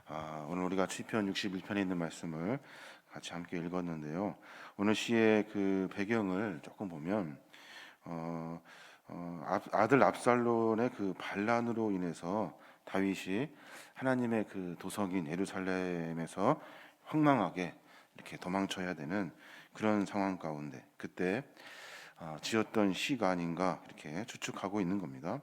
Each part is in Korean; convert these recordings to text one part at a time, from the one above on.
오늘 우리가 시편 61편에 있는 말씀을 같이 함께 읽었는데요. 오늘 시의 그 배경을 조금 보면 아들 압살론의 그 반란으로 인해서 다윗이 하나님의 그 도성인 예루살렘에서 황망하게 이렇게 도망쳐야 되는 그런 상황 가운데 그때 지었던 시가 아닌가 이렇게 추측하고 있는 겁니다.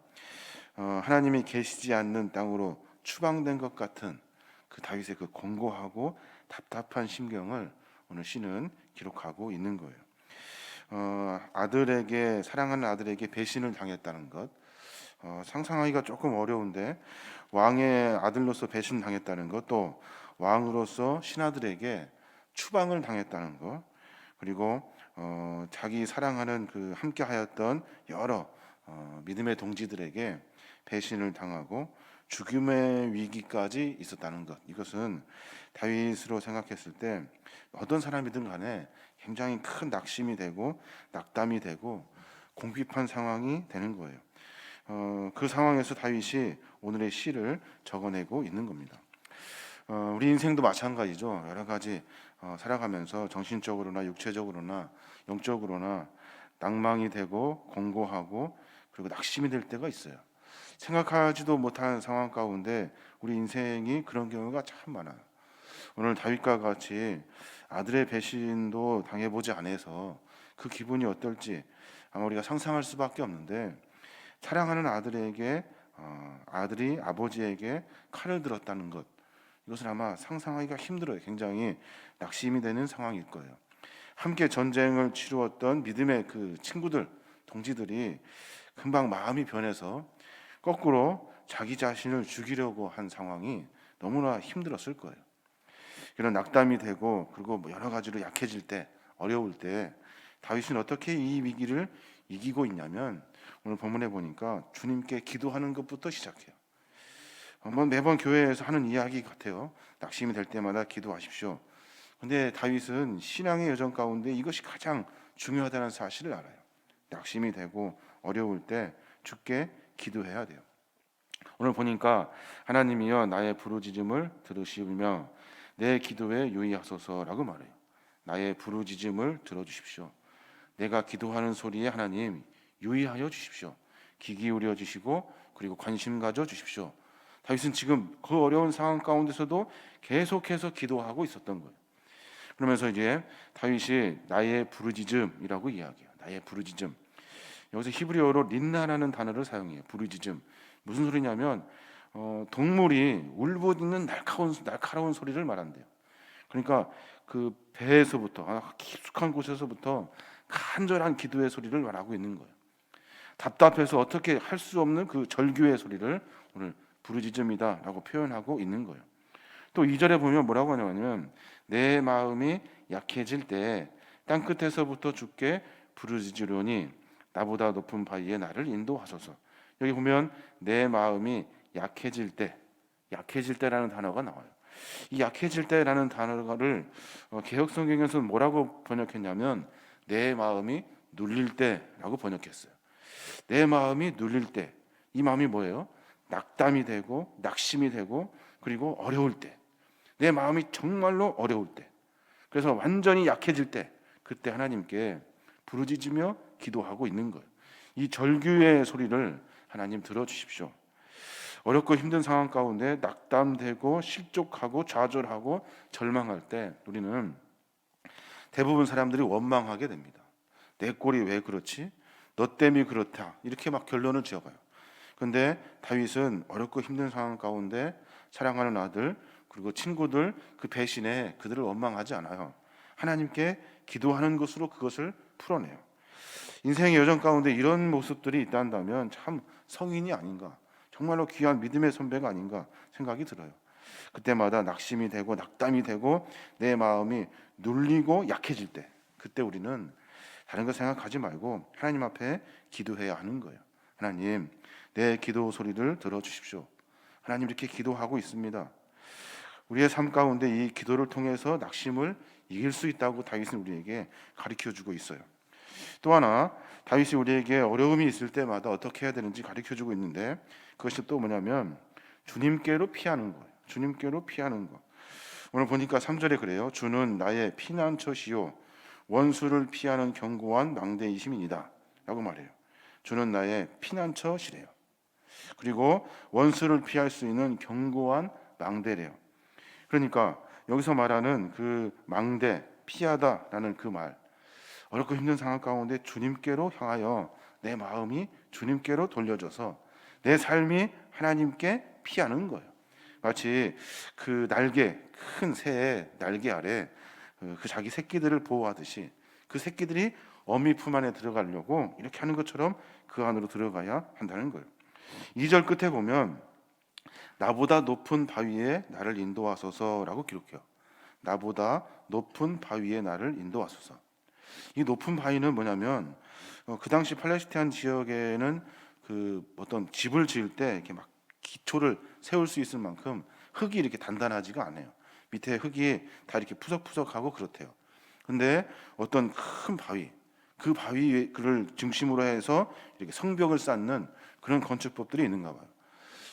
하나님이 계시지 않는 땅으로 추방된 것 같은 그 다윗의 그 공고하고 답답한 심경을 오늘 시는 기록하고 있는 거예요. 아들에게 사랑하는 아들에게 배신을 당했다는 것 상상하기가 조금 어려운데 왕의 아들로서 배신당했다는 것, 또 왕으로서 신하들에게 추방을 당했다는 것, 그리고 자기 사랑하는 그 함께하였던 여러 믿음의 동지들에게 배신을 당하고 죽음의 위기까지 있었다는 것, 이것은 다윗으로 생각했을 때 어떤 사람이든 간에 굉장히 큰 낙심이 되고 낙담이 되고 공핍한 상황이 되는 거예요. 그 상황에서 다윗이 오늘의 시를 적어내고 있는 겁니다. 우리 인생도 마찬가지죠. 여러 가지 살아가면서 정신적으로나 육체적으로나 영적으로나 낭망이 되고 공고하고 그리고 낙심이 될 때가 있어요. 생각하지도 못한 상황 가운데 우리 인생이 그런 경우가 참 많아요. 오늘 다윗과 같이 아들의 배신도 당해보지 않아서 그 기분이 어떨지 아마 우리가 상상할 수밖에 없는데, 사랑하는 아들에게 아들이 아버지에게 칼을 들었다는 것, 이것은 아마 상상하기가 힘들어요. 굉장히 낙심이 되는 상황일 거예요. 함께 전쟁을 치루었던 믿음의 그 친구들, 동지들이 금방 마음이 변해서 거꾸로 자기 자신을 죽이려고 한 상황이 너무나 힘들었을 거예요. 그런 낙담이 되고 그리고 뭐 여러 가지로 약해질 때, 어려울 때 다윗은 어떻게 이 위기를 이기고 있냐면 오늘 본문에 보니까 주님께 기도하는 것부터 시작해요. 매번 교회에서 하는 이야기 같아요. 낙심이 될 때마다 기도하십시오. 근데 다윗은 신앙의 여정 가운데 이것이 가장 중요하다는 사실을 알아요. 낙심이 되고 어려울 때 주께 기도해야 돼요. 오늘 보니까 하나님이여 나의 부르짖음을 들으시며 내 기도에 유의하소서라고 말해요. 나의 부르짖음을 들어주십시오. 내가 기도하는 소리에 하나님 유의하여 주십시오. 귀 기울여 주시고 그리고 관심 가져 주십시오. 다윗은 지금 그 어려운 상황 가운데서도 계속해서 기도하고 있었던 거예요. 그러면서 이제 다윗이 나의 부르짖음이라고 이야기해요. 나의 부르짖음. 여기서 히브리어로 린나라는 단어를 사용해요. 부르짖음. 무슨 소리냐면 동물이 울부짖는 날카로운 소리를 말한대요. 그러니까 그 배에서부터 깊숙한 곳에서부터 간절한 기도의 소리를 말하고 있는 거예요. 답답해서 어떻게 할 수 없는 그 절규의 소리를 오늘 부르짖음이다라고 표현하고 있는 거예요. 또 2절에 보면 뭐라고 하냐면 내 마음이 약해질 때 땅끝에서부터 주께 부르짖으려니 나보다 높은 바위에 나를 인도하소서. 여기 보면 내 마음이 약해질 때라는 단어가 나와요. 이 약해질 때라는 단어를 개역 성경에서는 뭐라고 번역했냐면 내 마음이 눌릴 때라고 번역했어요. 내 마음이 눌릴 때, 이 마음이 뭐예요? 낙담이 되고 낙심이 되고 그리고 어려울 때, 내 마음이 정말로 어려울 때, 그래서 완전히 약해질 때, 그때 하나님께 부르짖으며 기도하고 있는 거예요. 이 절규의 소리를 하나님 들어주십시오. 어렵고 힘든 상황 가운데 낙담되고 실족하고 좌절하고 절망할 때 우리는 대부분 사람들이 원망하게 됩니다. 내 꼴이 왜 그렇지? 너 때문에 그렇다. 이렇게 막 결론을 지어봐요. 그런데 다윗은 어렵고 힘든 상황 가운데 사랑하는 아들 그리고 친구들 그 배신에 그들을 원망하지 않아요. 하나님께 기도하는 것으로 그것을 풀어내요. 인생의 여정 가운데 이런 모습들이 있다면 참 성인이 아닌가, 정말로 귀한 믿음의 선배가 아닌가 생각이 들어요. 그때마다 낙심이 되고 낙담이 되고 내 마음이 눌리고 약해질 때, 그때 우리는 다른 거 생각하지 말고 하나님 앞에 기도해야 하는 거예요. 하나님, 내 기도 소리를 들어주십시오. 하나님, 이렇게 기도하고 있습니다. 우리의 삶 가운데 이 기도를 통해서 낙심을 이길 수 있다고 다윗은 우리에게 가르쳐주고 있어요. 또 하나, 다윗이 우리에게 어려움이 있을 때마다 어떻게 해야 되는지 가르쳐주고 있는데, 그것이 또 뭐냐면 주님께로 피하는 거예요. 주님께로 피하는 것. 오늘 보니까 3절에 그래요. 주는 나의 피난처시요 원수를 피하는 견고한 망대이심이니이다 라고 말해요. 주는 나의 피난처시래요. 그리고 원수를 피할 수 있는 견고한 망대래요. 그러니까 여기서 말하는 그 망대, 피하다라는 그 말, 어렵고 힘든 상황 가운데 주님께로 향하여 내 마음이 주님께로 돌려져서 내 삶이 하나님께 피하는 거예요. 마치 그 날개, 큰 새의 날개 아래 그 자기 새끼들을 보호하듯이 그 새끼들이 어미 품 안에 들어가려고 이렇게 하는 것처럼 그 안으로 들어가야 한다는 거예요. 2절 끝에 보면 나보다 높은 바위에 나를 인도하소서라고 기록해요. 나보다 높은 바위에 나를 인도하소서. 이 높은 바위는 뭐냐면 그 당시 팔레스타인 지역에는 그 어떤 집을 지을 때 이렇게 막 기초를 세울 수 있을 만큼 흙이 이렇게 단단하지가 않아요. 밑에 흙이 다 이렇게 푸석푸석하고 그렇대요. 근데 어떤 큰 바위, 그 바위를 중심으로 해서 이렇게 성벽을 쌓는 그런 건축법들이 있는가 봐요.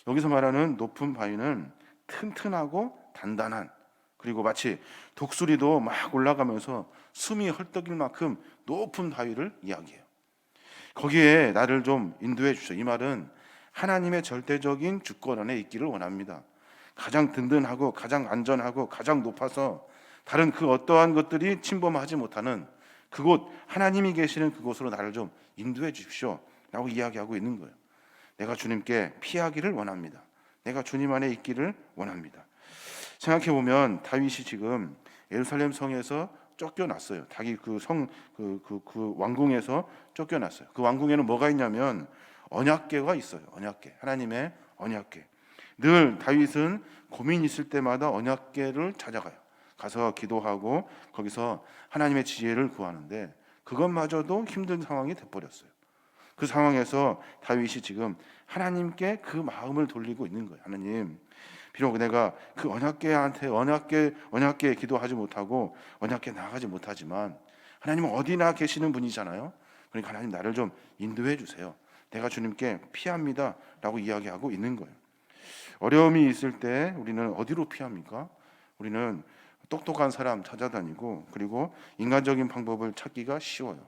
여기서 말하는 높은 바위는 튼튼하고 단단한, 그리고 마치 독수리도 막 올라가면서 숨이 헐떡일 만큼 높은 바위를 이야기해요. 거기에 나를 좀 인도해 주셔. 이 말은 하나님의 절대적인 주권 안에 있기를 원합니다. 가장 든든하고 가장 안전하고 가장 높아서 다른 그 어떠한 것들이 침범하지 못하는 그곳, 하나님이 계시는 그곳으로 나를 좀 인도해 주십시오 라고 이야기하고 있는 거예요. 내가 주님께 피하기를 원합니다. 내가 주님 안에 있기를 원합니다. 생각해 보면 다윗이 지금 예루살렘 성에서 쫓겨났어요. 자기 그 왕궁에서 쫓겨났어요. 그 왕궁에는 뭐가 있냐면 언약궤가 있어요. 언약궤, 하나님의 언약궤. 늘 다윗은 고민 있을 때마다 언약궤를 찾아가요. 가서 기도하고 거기서 하나님의 지혜를 구하는데 그것마저도 힘든 상황이 돼버렸어요. 그 상황에서 다윗이 지금 하나님께 그 마음을 돌리고 있는 거예요. 하나님, 비록 내가 그 언약궤에 기도하지 못하고 언약궤에 나가지 못하지만 하나님은 어디나 계시는 분이잖아요. 그러니까 하나님 나를 좀 인도해 주세요. 내가 주님께 피합니다 라고 이야기하고 있는 거예요. 어려움이 있을 때 우리는 어디로 피합니까? 우리는 똑똑한 사람 찾아다니고 그리고 인간적인 방법을 찾기가 쉬워요.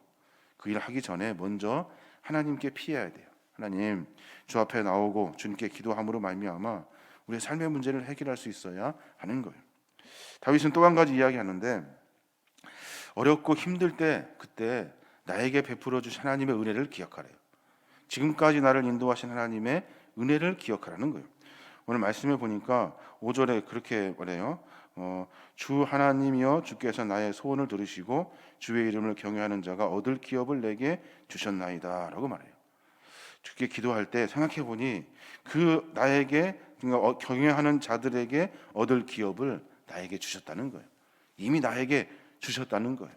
그 일을 하기 전에 먼저 하나님께 피해야 돼요. 하나님, 주 앞에 나오고 주님께 기도함으로 말미암아 우리의 삶의 문제를 해결할 수 있어야 하는 거예요. 다윗은 또 한 가지 이야기하는데 어렵고 힘들 때 그때 나에게 베풀어 주신 하나님의 은혜를 기억하래요. 지금까지 나를 인도하신 하나님의 은혜를 기억하라는 거예요. 오늘 말씀에 보니까 5절에 그렇게 말해요. 주 하나님이여 주께서 나의 소원을 들으시고 주의 이름을 경외하는 자가 얻을 기업을 내게 주셨나이다 라고 말해요. 주께 기도할 때 생각해 보니 그 나에게 경외하는 자들에게 얻을 기업을 나에게 주셨다는 거예요. 이미 나에게 주셨다는 거예요.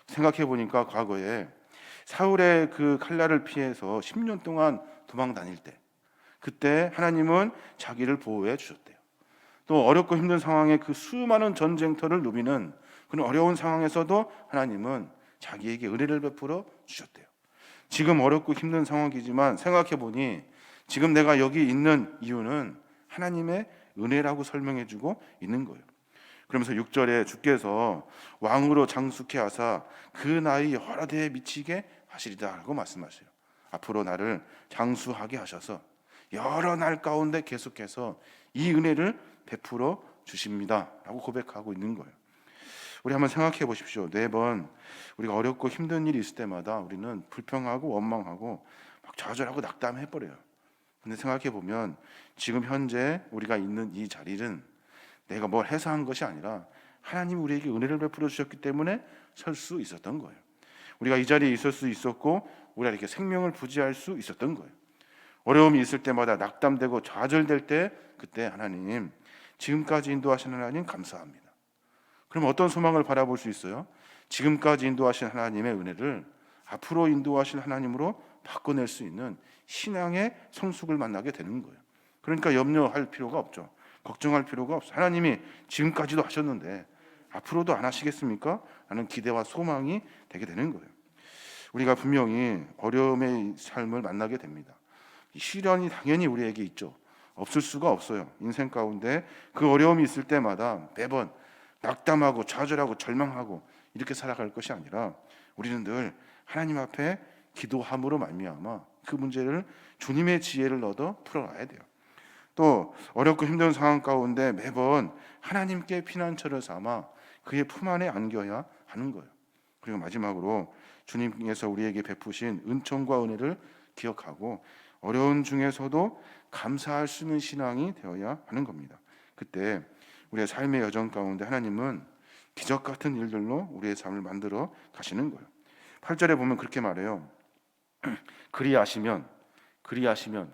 생각해 보니까 과거에 사울의 그 칼날을 피해서 10년 동안 도망 다닐 때 그때 하나님은 자기를 보호해 주셨대요. 또 어렵고 힘든 상황에 그 수많은 전쟁터를 누비는 그런 어려운 상황에서도 하나님은 자기에게 은혜를 베풀어 주셨대요. 지금 어렵고 힘든 상황이지만 생각해 보니 지금 내가 여기 있는 이유는 하나님의 은혜라고 설명해 주고 있는 거예요. 그러면서 6절에 주께서 왕으로 장수케 하사 그 나이 여러 대에 미치게 하시리다 라고 말씀하세요. 앞으로 나를 장수하게 하셔서 여러 날 가운데 계속해서 이 은혜를 베풀어 주십니다 라고 고백하고 있는 거예요. 우리 한번 생각해 보십시오. 4번 우리가 어렵고 힘든 일이 있을 때마다 우리는 불평하고 원망하고 막 좌절하고 낙담해 버려요. 근데 생각해 보면 지금 현재 우리가 있는 이 자리는 내가 뭘 해서 한 것이 아니라 하나님이 우리에게 은혜를 베풀어 주셨기 때문에 설 수 있었던 거예요. 우리가 이 자리에 있을 수 있었고 우리가 이렇게 생명을 부지할 수 있었던 거예요. 어려움이 있을 때마다 낙담되고 좌절될 때 그때 하나님, 지금까지 인도하신 하나님 감사합니다. 그럼 어떤 소망을 바라볼 수 있어요? 지금까지 인도하신 하나님의 은혜를 앞으로 인도하실 하나님으로 바꿔낼 수 있는 신앙의 성숙을 만나게 되는 거예요. 그러니까 염려할 필요가 없죠. 걱정할 필요가 없어요. 하나님이 지금까지도 하셨는데 앞으로도 안 하시겠습니까? 라는 기대와 소망이 되게 되는 거예요. 우리가 분명히 어려움의 삶을 만나게 됩니다. 시련이 당연히 우리에게 있죠. 없을 수가 없어요. 인생 가운데 그 어려움이 있을 때마다 매번 낙담하고 좌절하고 절망하고 이렇게 살아갈 것이 아니라 우리는 늘 하나님 앞에 기도함으로 말미암아 그 문제를 주님의 지혜를 얻어 풀어가야 돼요. 또 어렵고 힘든 상황 가운데 매번 하나님께 피난처를 삼아 그의 품 안에 안겨야 하는 거예요. 그리고 마지막으로 주님께서 우리에게 베푸신 은총과 은혜를 기억하고 어려운 중에서도 감사할 수 있는 신앙이 되어야 하는 겁니다. 그때 우리의 삶의 여정 가운데 하나님은 기적 같은 일들로 우리의 삶을 만들어 가시는 거예요. 8절에 보면 그렇게 말해요. 그리하시면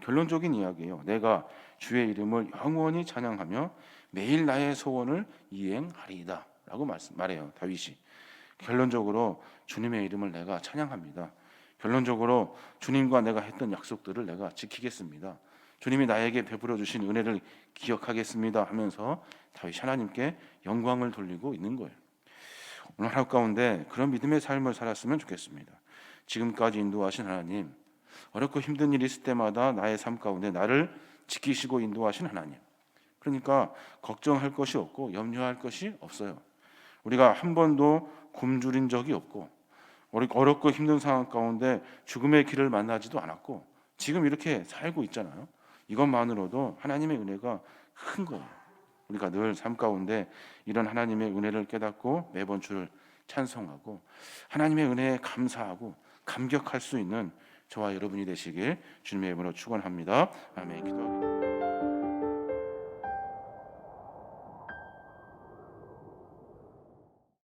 결론적인 이야기예요. 내가 주의 이름을 영원히 찬양하며 매일 나의 소원을 이행하리이다 라고 말해요. 다윗이 결론적으로 주님의 이름을 내가 찬양합니다. 결론적으로 주님과 내가 했던 약속들을 내가 지키겠습니다. 주님이 나에게 베풀어 주신 은혜를 기억하겠습니다 하면서 다윗이 하나님께 영광을 돌리고 있는 거예요. 오늘 하루 가운데 그런 믿음의 삶을 살았으면 좋겠습니다. 지금까지 인도하신 하나님, 어렵고 힘든 일이 있을 때마다 나의 삶 가운데 나를 지키시고 인도하신 하나님, 그러니까 걱정할 것이 없고 염려할 것이 없어요. 우리가 한 번도 굶주린 적이 없고 어렵고 힘든 상황 가운데 죽음의 길을 만나지도 않았고 지금 이렇게 살고 있잖아요. 이것만으로도 하나님의 은혜가 큰 거예요. 우리가 늘 삶 가운데 이런 하나님의 은혜를 깨닫고 매번 주를 찬송하고 하나님의 은혜에 감사하고 감격할 수 있는 저와 여러분이 되시길 주님의 이름으로 축원합니다. 아멘. 기도하겠습니다.